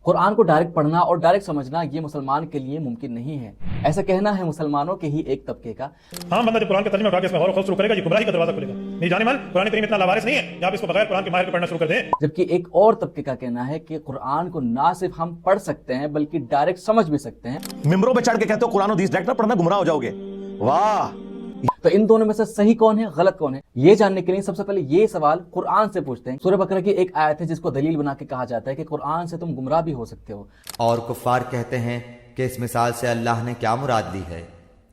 قرآن کو ڈائریکٹ پڑھنا اور ڈائریکٹ سمجھنا یہ مسلمان کے لیے ممکن نہیں ہے، ایسا کہنا ہے مسلمانوں کے ہی ایک طبقے کا۔ ہاں بندہ جب قرآن کا ترجمہ اٹھا کے اس میں غور و خوض شروع کرے گا، یہ گمراہی کا دروازہ کھلے گا۔ نہیں جانے من قرآن کریم اتنا لاوارث نہیں ہے کہ آپ اس کو بغیر قرآن کے ماہر کے پڑھنا شروع کر دیں۔ جبکہ ایک اور طبقے کا کہنا ہے کہ قرآن کو نہ صرف ہم پڑھ سکتے ہیں بلکہ ڈائریکٹ سمجھ بھی سکتے ہیں۔ ممبروں پہ چڑھ کے کہتے ہو قرآن و حدیث ڈائریکٹ نہ پڑھنا، گمراہ ہو جاؤ گے۔ واہ! تو ان دونوں میں سے صحیح کون ہے، غلط کون ہے، یہ جاننے کے لیے سب سے پہلے یہ سوال قرآن سے پوچھتے ہیں۔ سورہ بقرہ کی ایک آیت ہے جس کو دلیل بنا کے کہا جاتا ہے کہ قرآن سے تم گمراہ بھی ہو سکتے ہو۔ اور کفار کہتے ہیں کہ اس مثال سے اللہ نے کیا مراد لی ہے،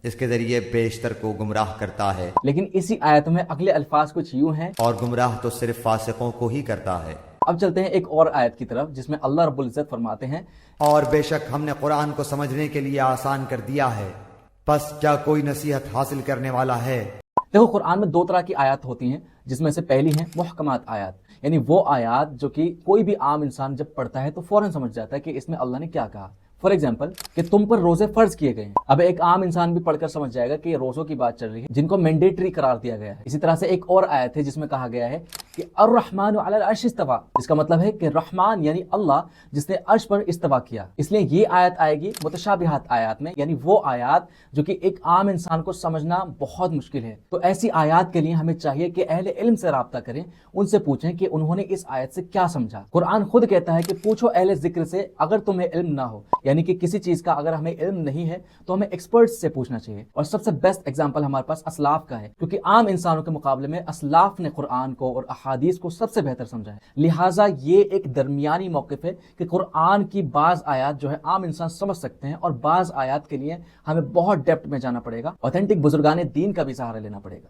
اس کے ذریعے بیشتر کو گمراہ کرتا ہے، لیکن اسی آیت میں اگلے الفاظ کچھ یوں ہیں، اور گمراہ تو صرف فاسقوں کو ہی کرتا ہے۔ اب چلتے ہیں ایک اور آیت کی طرف جس میں اللہ رب العزت فرماتے ہیں، اور بے شک ہم نے قرآن کو سمجھنے کے لیے آسان کر دیا ہے، پس کیا کوئی نصیحت حاصل کرنے والا ہے؟ دیکھو قرآن میں دو طرح کی آیات ہوتی ہیں، جس میں سے پہلی ہیں محکمات آیات، یعنی وہ آیات جو کہ کوئی بھی عام انسان جب پڑھتا ہے تو فوراً سمجھ جاتا ہے کہ اس میں اللہ نے کیا کہا۔ فار ایگزامپل کہ تم پر روزے فرض کیے گئے ہیں، اب ایک عام انسان بھی پڑھ کر سمجھ جائے گا کہ یہ روزوں کی بات چل رہی ہے جن کو مینڈیٹری قرار دیا گیا ہے۔ اسی طرح سے ایک اور آیت ہے جس میں کہا گیا ہے کہ الرحمن علی العرش استوى، جس کا مطلب ہے کہ رحمان یعنی اللہ جس نے عرش پر استوا کیا۔ اس لیے یہ آیت آئے گی متشابہات آیات میں، یعنی وہ آیات جو کہ ایک عام انسان کو سمجھنا بہت مشکل ہے۔ تو ایسی آیات کے لیے ہمیں چاہیے کہ اہل علم سے رابطہ کریں، ان سے پوچھیں کہ انہوں نے اس آیت سے کیا سمجھا۔ قرآن خود کہتا ہے کہ پوچھو اہل ذکر سے اگر تمہیں علم نہ ہو، یعنی کہ کسی چیز کا اگر ہمیں علم نہیں ہے تو ہمیں ایکسپرٹس سے پوچھنا چاہیے۔ اور سب سے بیسٹ ایگزامپل ہمارے پاس اسلاف کا ہے، کیونکہ عام انسانوں کے مقابلے میں اسلاف نے قرآن کو اور احادیث کو سب سے بہتر سمجھا ہے۔ لہٰذا یہ ایک درمیانی موقف ہے کہ قرآن کی بعض آیات جو ہے عام انسان سمجھ سکتے ہیں اور بعض آیات کے لیے ہمیں بہت ڈیپتھ میں جانا پڑے گا، اوتھینٹک بزرگان دین کا بھی سہارا لینا پڑے گا۔